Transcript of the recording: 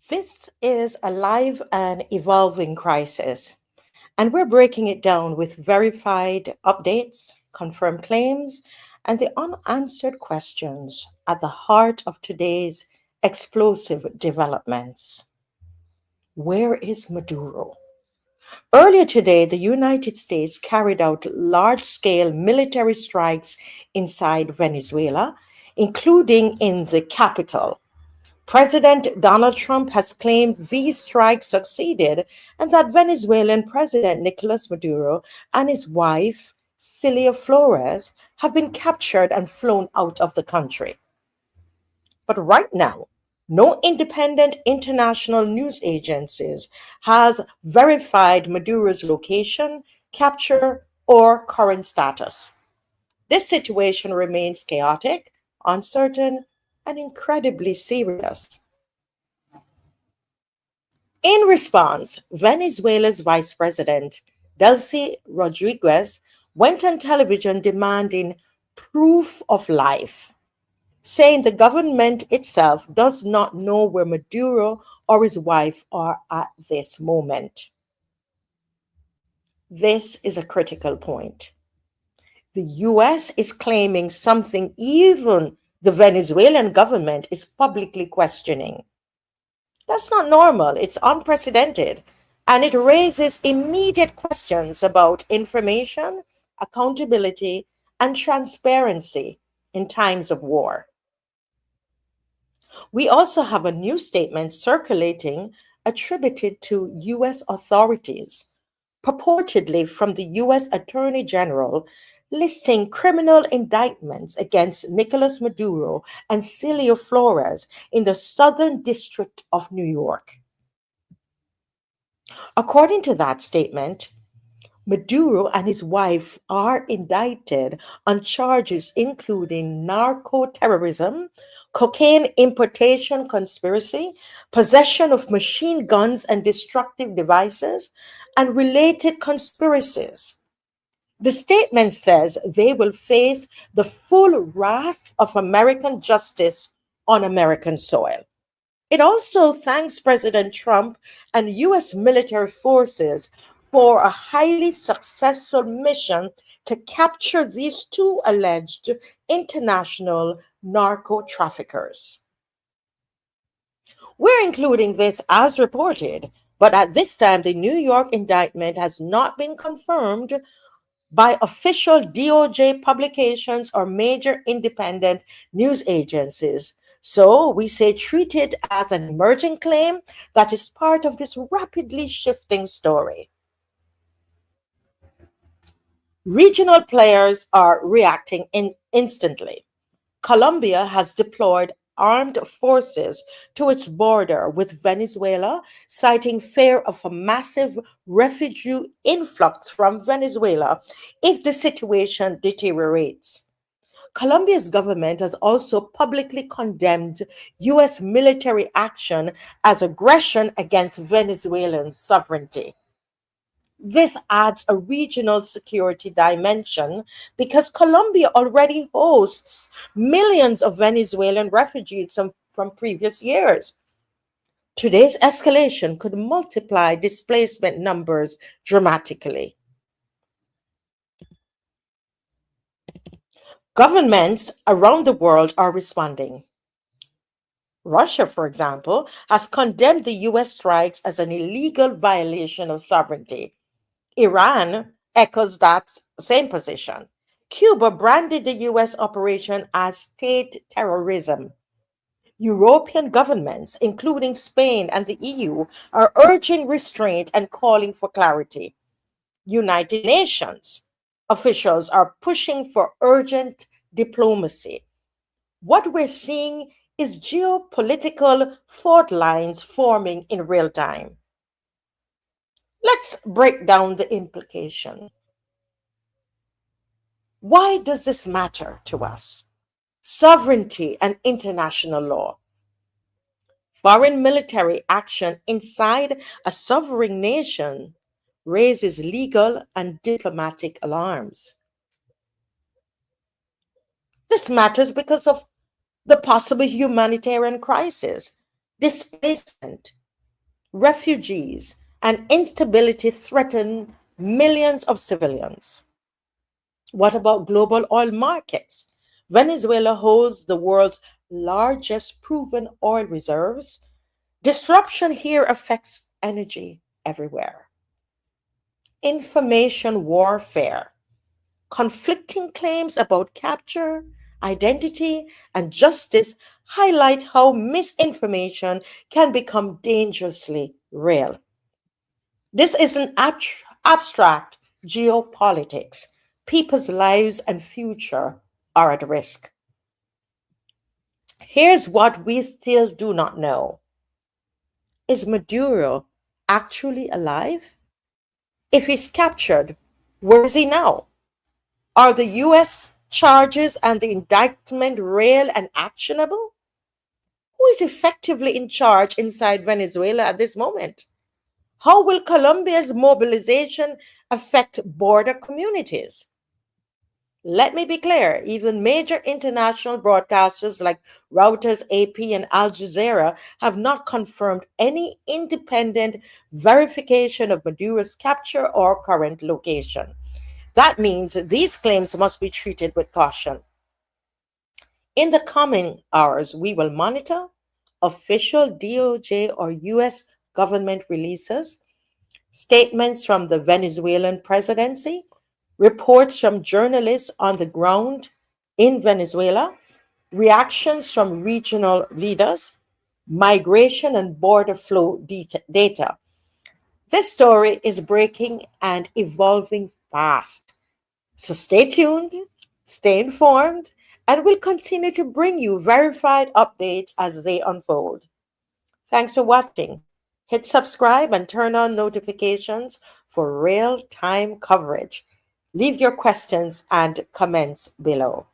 This is a live and evolving crisis, and we're breaking it down with verified updates, confirmed claims, and the unanswered questions at the heart of today's explosive developments. Where is Maduro? Earlier today, the United States carried out large scale military strikes inside Venezuela, including in the capital. President Donald Trump has claimed these strikes succeeded and that Venezuelan President Nicolás Maduro and his wife, Celia Flores, have been captured and flown out of the country. But right now, no independent international news agencies has verified Maduro's location, capture, or current status. This situation remains chaotic, uncertain, and incredibly serious. In response, Venezuela's Vice President, Delcy Rodriguez, went on television demanding proof of life, saying the government itself does not know where Maduro or his wife are at this moment. This is a critical point. The US is claiming something even the Venezuelan government is publicly questioning. That's not normal, it's unprecedented, and it raises immediate questions about information, accountability, and transparency in times of war. We also have a new statement circulating attributed to US authorities, purportedly from the US Attorney General, listing criminal indictments against Nicolas Maduro and Celia Flores in the Southern District of New York. According to that statement, Maduro and his wife are indicted on charges including narco terrorism, cocaine importation conspiracy, possession of machine guns and destructive devices, and related conspiracies. The statement says they will face the full wrath of American justice on American soil. It also thanks President Trump and US military forces for a highly successful mission to capture these two alleged international narco traffickers. We're including this as reported, but at this time, the New York indictment has not been confirmed by official DOJ publications or major independent news agencies. So we say treat it as an emerging claim that is part of this rapidly shifting story. Regional players are reacting instantly. Colombia has deployed armed forces to its border with Venezuela, citing fear of a massive refugee influx from Venezuela if the situation deteriorates. Colombia's government has also publicly condemned U.S. military action as aggression against Venezuelan sovereignty. This adds a regional security dimension because Colombia already hosts millions of Venezuelan refugees from previous years. Today's escalation could multiply displacement numbers dramatically. Governments around the world are responding. Russia, for example, has condemned the US strikes as an illegal violation of sovereignty. Iran echoes that same position. Cuba branded the US operation as state terrorism. European governments, including Spain and the EU, are urging restraint and calling for clarity. United Nations officials are pushing for urgent diplomacy. What we're seeing is geopolitical fault lines forming in real time. Let's break down the implication. Why does this matter to us? Sovereignty and international law. Foreign military action inside a sovereign nation raises legal and diplomatic alarms. This matters because of the possible humanitarian crisis, displacement, refugees, and instability threaten millions of civilians. What about global oil markets? Venezuela holds the world's largest proven oil reserves. Disruption here affects energy everywhere. Information warfare. Conflicting claims about capture, identity, and justice highlight how misinformation can become dangerously real. This isn't abstract geopolitics. People's lives and future are at risk. Here's what we still do not know. Is Maduro actually alive? If he's captured, where is he now? Are the US charges and the indictment real and actionable? Who is effectively in charge inside Venezuela at this moment? How will Colombia's mobilization affect border communities? Let me be clear, even major international broadcasters like Reuters, AP, and Al Jazeera have not confirmed any independent verification of Maduro's capture or current location. That means these claims must be treated with caution. In the coming hours, we will monitor official DOJ or US government releases, statements from the Venezuelan presidency, reports from journalists on the ground in Venezuela, reactions from regional leaders, migration and border flow data. This story is breaking and evolving fast. So stay tuned, stay informed, and we'll continue to bring you verified updates as they unfold. Thanks for watching. Hit subscribe and turn on notifications for real time coverage. Leave your questions and comments below.